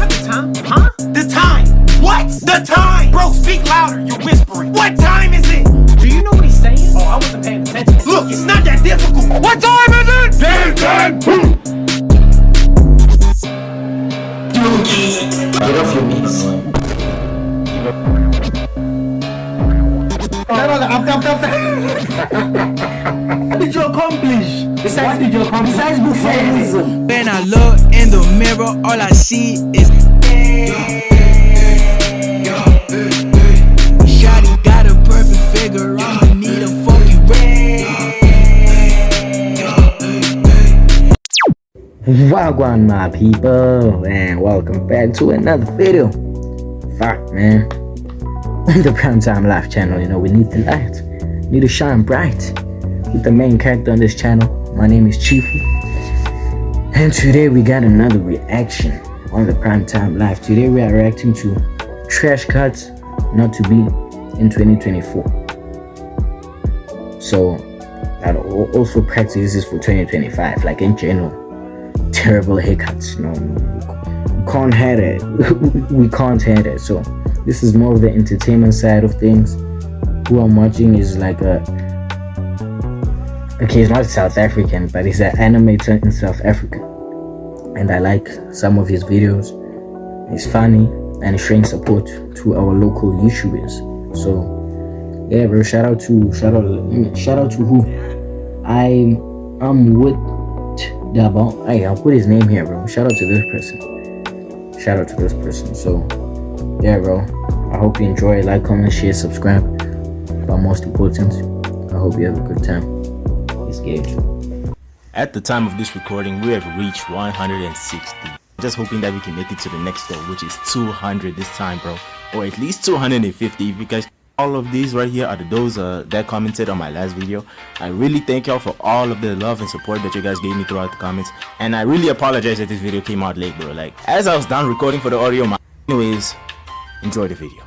Not the time. Huh? The time. What? The time. Bro, speak louder. You're whispering. What time is it? Do you know what he's saying? Oh, I wasn't paying attention. Look, it's not that difficult. What time is it? Damn time. Get off your knees. What did you accomplish? Besides buffoonism. When I look in the mirror, all I see is Shawty got a perfect figure, I'ma need a fucking Wagwan, my people, and welcome back to another video. Fuck, man. On the Primetime Life channel, you know, we need the light. Need to shine bright with the main character on this channel. My name is Chifu, and today we got another reaction on the Primetime Life. Today we are reacting to trash cuts not to be in 2024. So that also practices for 2025, like in general. Terrible haircuts, no, we can't have it. We can't have it. So this is more of the entertainment side of things. Who I'm watching is like he's not South African, but he's an animator in South Africa, and I like some of his videos. He's funny and he's showing support to our local YouTubers. So yeah, bro, shout out to who I'm with Dabo. Hey, I'll put his name here, bro. Shout out to this person. So yeah, bro, I hope you enjoy. Like, comment, share, subscribe, but most important, I hope you have a good time. Let's get it. At the time of this recording, we have reached 160. Just hoping that we can make it to the next goal, which is 200 this time, bro, or at least 250 if you guys. All of these right here are those that commented on my last video. I really thank y'all for all of the love and support that you guys gave me throughout the comments, and I really apologize that this video came out late, bro. Like, as I was done recording for the audio, anyways, enjoy the video.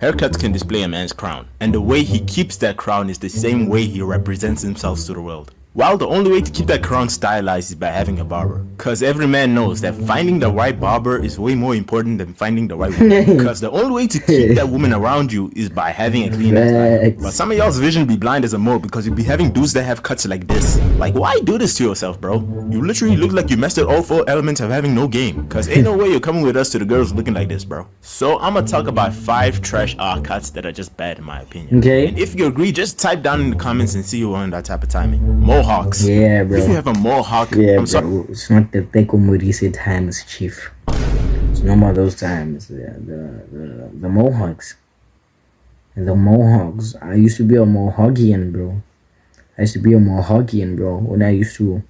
Haircuts can display a man's crown, and the way he keeps that crown is the same way he represents himself to the world. While the only way to keep that crown stylized is by having a barber, cause every man knows that finding the right barber is way more important than finding the right woman. Cause the only way to keep that woman around you is by having a clean ass life. But some of y'all's vision be blind as a mole because you be having dudes that have cuts like this. Like, why do this to yourself, bro? You literally look like you mastered all 4 elements of having no game. Cause ain't no way you're coming with us to the girls looking like this, bro. So I'ma talk about 5 trash cuts that are just bad in my opinion. Okay. And if you agree, just type down in the comments and see you on that type of timing. Mohawks. Yeah, bro. If you have a mohawk, yeah, I'm sorry. It's not the Teko Morise times, Chief. It's no more those times. The Mohawks. The Mohawks. I used to be a Mohawkian, bro. When I used to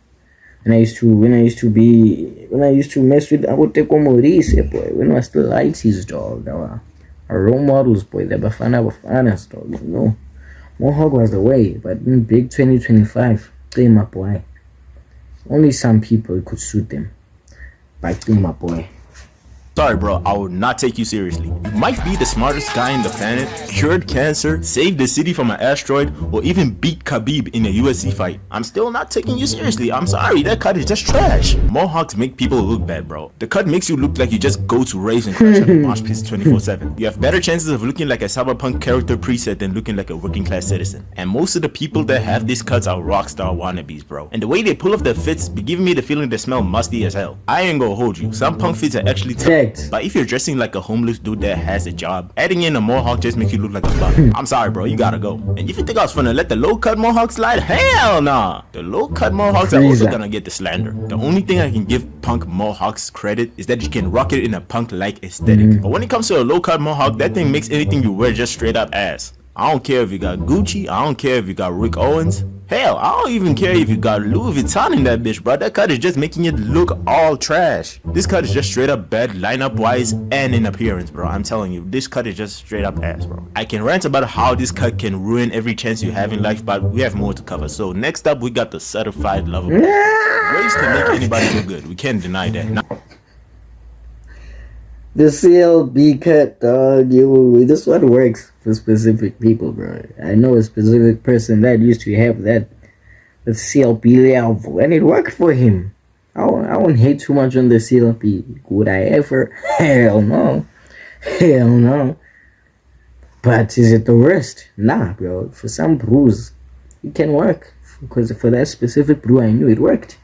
mess with Teko Morise, boy. When I was still lighties, dog. Our role models, boy. They were finest, dog. You know. Mohawk was the way, but in big 2025, my boy. Only some people could suit them. But my boy. Sorry, bro, I will not take you seriously. You might be the smartest guy in the planet, cured cancer, saved the city from an asteroid, or even beat Khabib in a UFC fight. I'm still not taking you seriously. I'm sorry, that cut is just trash. Mohawks make people look bad, bro. The cut makes you look like you just go to raves and crash at the mosh pits 24/7. You have better chances of looking like a cyberpunk character preset than looking like a working class citizen. And most of the people that have these cuts are rockstar wannabes, bro. And the way they pull off their fits be giving me the feeling they smell musty as hell. I ain't gonna hold you. Some punk fits are actually tough. But if you're dressing like a homeless dude that has a job, adding in a mohawk just makes you look like a bum. I'm sorry, bro, you gotta go. And if you think I was gonna let the low-cut mohawk slide, hell nah. The low-cut mohawks are also gonna get the slander. The only thing I can give punk mohawks credit is that you can rock it in a punk-like aesthetic. But when it comes to a low-cut mohawk, that thing makes anything you wear just straight up ass. I don't care if you got Gucci, I don't care if you got Rick Owens. Hell, I don't even care if you got Louis Vuitton in that bitch, bro. That cut is just making it look all trash. This cut is just straight up bad lineup wise and in appearance, bro. I'm telling you, this cut is just straight up ass, bro. I can rant about how this cut can ruin every chance you have in life, but we have more to cover. So next up, we got the certified lover. Ways to make anybody look good. We can't deny that. Now, the CLB cut, dog. This one works for specific people, bro. I know a specific person that used to have that CLB level, and it worked for him. I won't hate too much on the CLP. Would I ever? Hell no. Hell no. But is it the worst? Nah, bro. For some brews, it can work. Because for that specific brew, I knew it worked.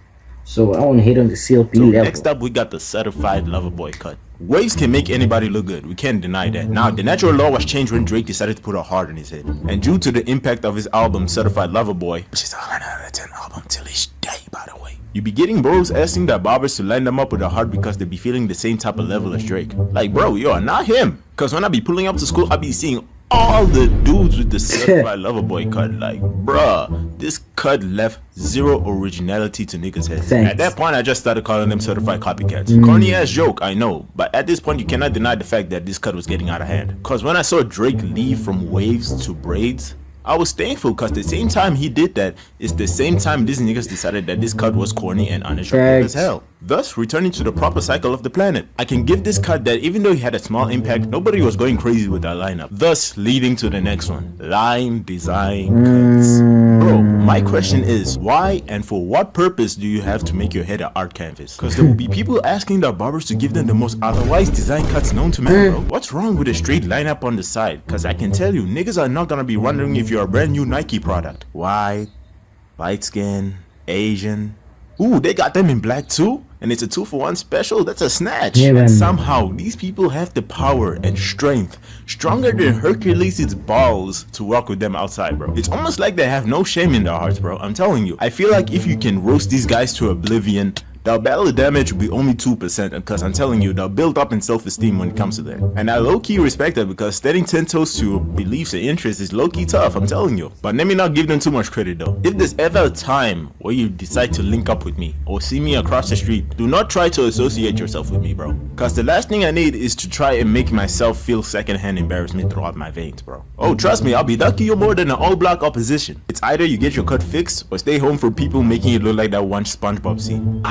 So I won't hate on the CLP So level. next up, we got the certified lover boy cut. Waves can make anybody look good. We can't deny that. Now, the natural law was changed when Drake decided to put a heart in his head. And due to the impact of his album Certified Lover Boy, which is a 100 out of 10 album till each day, by the way, you be getting bros asking their barbers to line them up with a heart because they be feeling the same type of level as Drake. Like, bro, you are not him. Cause when I be pulling up to school, I be seeing all the dudes with the certified lover boy cut. Like, bruh, this cut left zero originality to niggas' heads. Thanks. At that point, I just started calling them certified copycats. Corny ass joke, I know, but at this point, you cannot deny the fact that this cut was getting out of hand. Cause when I saw Drake leave from waves to braids, I was thankful because the same time he did that is the same time these niggas decided that this cut was corny and unattractive as Facts. hell. Thus, returning to the proper cycle of the planet. I can give this cut that even though he had a small impact, nobody was going crazy with that lineup. Thus, leading to the next one. Line design cuts. Bro, my question is, why and for what purpose do you have to make your head an art canvas? Because there will be people asking their barbers to give them the most otherwise design cuts known to man, bro. What's wrong with a straight lineup on the side? Because I can tell you, niggas are not gonna be wondering if you're a brand new Nike product. White, light skin, Asian. Ooh, they got them in black too? And it's a 2-for-1 special? That's a snatch. Yeah, man. And somehow, these people have the power and strength, stronger than Hercules' balls, to walk with them outside, bro. It's almost like they have no shame in their hearts, bro. I'm telling you. I feel like if you can roast these guys to oblivion, their battle damage will be only 2%, because I'm telling you, they'll build up in self-esteem when it comes to that. And I low-key respect that, because standing 10 toes to beliefs and interests is low-key tough, I'm telling you. But let me not give them too much credit though. If there's ever a time where you decide to link up with me, or see me across the street, do not try to associate yourself with me, bro. Because the last thing I need is to try and make myself feel secondhand embarrassment throughout my veins, bro. Oh, trust me, I'll be lucky you're more than an all-black opposition. It's either you get your cut fixed, or stay home for people making it look like that one SpongeBob scene.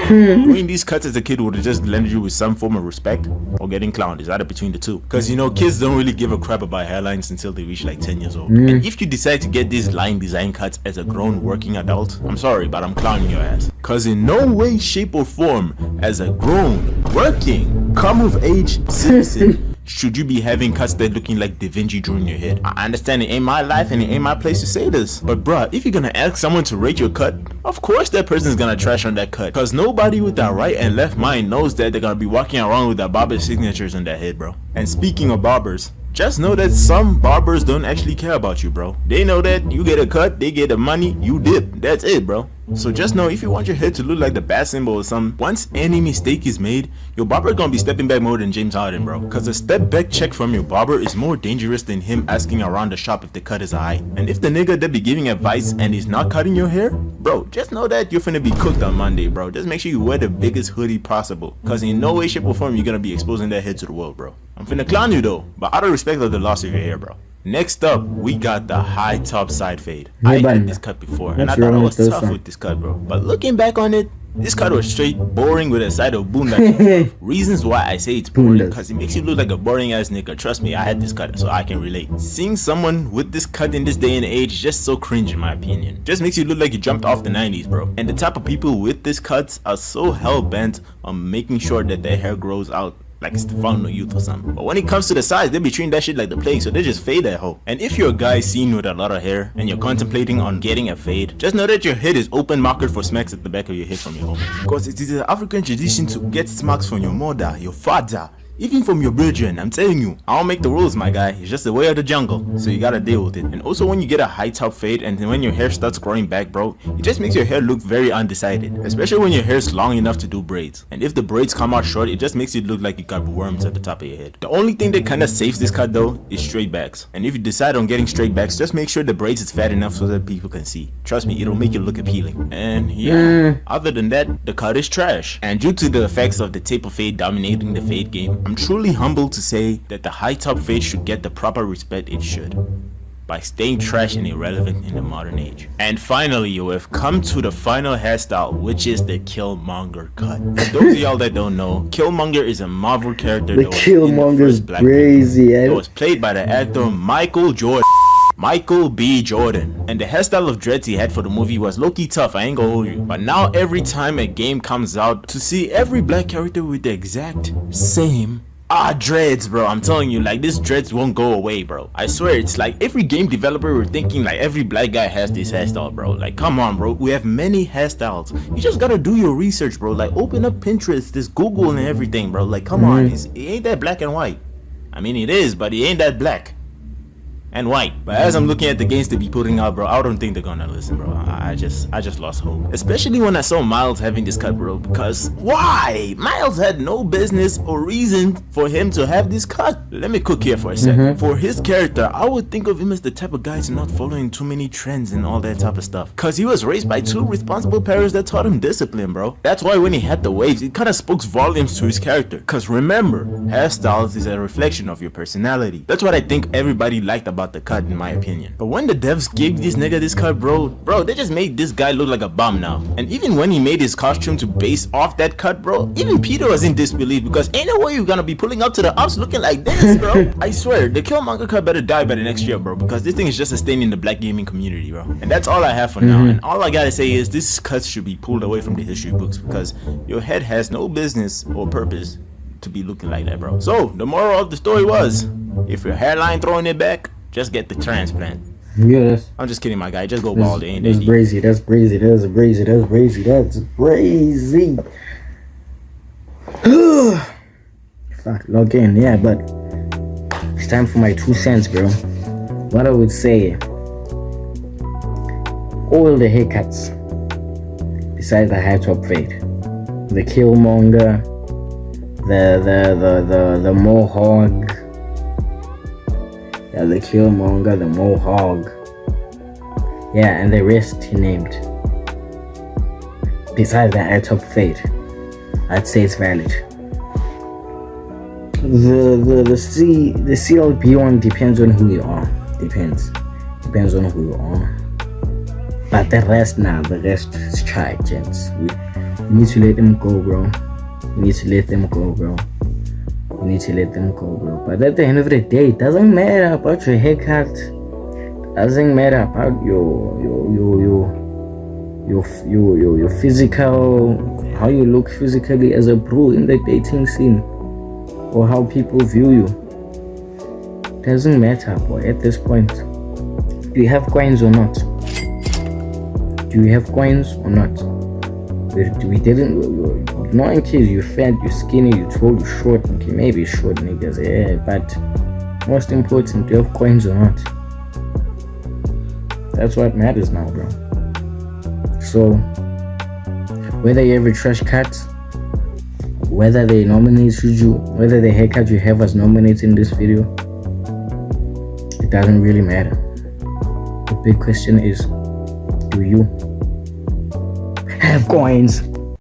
Doing these cuts as a kid would have just landed you with some form of respect, or getting clowned. It's either between the two. Because you know, kids don't really give a crap about hairlines until they reach like 10 years old. And if you decide to get these line design cuts as a grown working adult, I'm sorry, but I'm clowning your ass. Because in no way, shape, or form, as a grown, working, come of age citizen, should you be having cuts that looking like Da Vinci drew in your head. I understand it ain't my life and it ain't my place to say this, but bruh, if you're gonna ask someone to rate your cut, of course that person's gonna trash on that cut, cause nobody with their right and left mind knows that they're gonna be walking around with their barber signatures on their head, bro. And speaking of barbers, just know that some barbers don't actually care about you, bro. They know that you get a cut, they get the money, you dip. That's it, bro. So just know, if you want your head to look like the bat symbol or something, once any mistake is made, your barber gonna be stepping back more than James Harden, bro. Cause a step back check from your barber is more dangerous than him asking around the shop if the cut is alright. And if the nigga that be giving advice and is not cutting your hair, bro, just know that you're finna be cooked on Monday, bro. Just make sure you wear the biggest hoodie possible, cause in no way, shape, or form you're gonna be exposing that head to the world, bro. I'm finna clown you though, but out of respect of the loss of your hair, bro. Next up, we got the high top side fade. I had this cut before, and I thought I was tough with this cut, bro. But looking back on it, this cut was straight boring with a side of boondocking. Reasons why I say it's boring, because it makes you look like a boring ass nigga. Trust me, I had this cut, so I can relate. Seeing someone with this cut in this day and age is just so cringe in my opinion. Just makes you look like you jumped off the 90s, bro. And the type of people with this cuts are so hell-bent on making sure that their hair grows out like Stefano Youth or something. But when it comes to the size, they be treating that shit like the plague, so they just fade that hoe. And if you're a guy seen with a lot of hair and you're contemplating on getting a fade, just know that your head is open market for smacks at the back of your head from your home. Because it is an African tradition to get smacks from your mother, your father, even from your brethren. I'm telling you, I don't make the rules, my guy. It's just the way of the jungle, so you gotta deal with it. And also, when you get a high top fade and then when your hair starts growing back, bro, it just makes your hair look very undecided, especially when your hair is long enough to do braids. And if the braids come out short, it just makes it look like you got worms at the top of your head. The only thing that kinda saves this cut though is straight backs. And if you decide on getting straight backs, just make sure the braids is fat enough so that people can see. Trust me, it'll make it look appealing. And yeah, other than that, the cut is trash. And due to the effects of the taper fade dominating the fade game, I'm truly humbled to say that the high top fade should get the proper respect it should, by staying trash and irrelevant in the modern age. And finally, we've come to the final hairstyle, which is the Killmonger cut. For those of y'all that don't know, Killmonger is a Marvel character The that was Killmonger's Black crazy, Panther. It was played by the actor Michael Jordan. Michael B. Jordan. And the hairstyle of dreads he had for the movie was low-key tough, I ain't gonna hold you. But now every time a game comes out, to see every black character with the exact same dreads, bro. I'm telling you, like, this dreads won't go away, bro. I swear, it's like every game developer were thinking like every black guy has this hairstyle, bro. Like, come on, bro. We have many hairstyles. You just gotta do your research, bro. Like, open up Pinterest, this Google and everything, bro. Like, come on. It ain't that black and white. I mean, it is, but it ain't that black and white. But as I'm looking at the games to be putting out, bro, I don't think they're gonna listen, bro. I just lost hope. Especially when I saw Miles having this cut, bro. Because why? Miles had no business or reason for him to have this cut. Let me cook here for a second. For his character, I would think of him as the type of guy to not following too many trends and all that type of stuff. Because he was raised by two responsible parents that taught him discipline, bro. That's why when he had the waves, it kind of spoke volumes to his character. Because remember, hairstyles is a reflection of your personality. That's what I think everybody liked about the cut, in my opinion. But when the devs gave this nigga this cut, bro, they just made this guy look like a bum now. And even when he made his costume to base off that cut, bro, even Peter was in disbelief, because ain't no way you're gonna be pulling up to the ups looking like this, bro. I swear, the Killmonger cut better die by the next year, bro, because this thing is just a stain in the black gaming community, bro. And that's all I have for now. And all I gotta say is this cut should be pulled away from the history books, because your head has no business or purpose to be looking like that, bro. So the moral of the story was, if your hairline throwing it back, just get the transplant. Yeah, I'm just kidding, my guy. Just go bald. Ain't that's crazy. That's crazy. That's crazy. That's crazy. That's crazy. Fuck, log in. Yeah, but it's time for my 2 cents, bro. What I would say, all the haircuts besides the high top fade, the Killmonger, the mohawk. Yeah, the Killmonger, the Mohawk. Yeah, and the rest he named. Besides the high top fade, I'd say it's valid. The CLB one depends on who you are. Depends on who you are. But the rest is try, gents. We need to let them go, bro. We need to let them go, bro. But at the end of the day, it doesn't matter about your haircut. Doesn't matter about your physical, how you look physically as a bro in the dating scene, or how people view you. Doesn't matter, boy. At this point, do you have coins or not? We didn't. Not in case you're fat, you're skinny, you're tall, you're short. Okay, maybe short niggas, yeah. But most important, do you have coins or not? That's what matters now, bro. So whether you have a trash cut, whether they nominated you, whether the haircut you have was nominated in this video, it doesn't really matter. The big question is, do you have coins?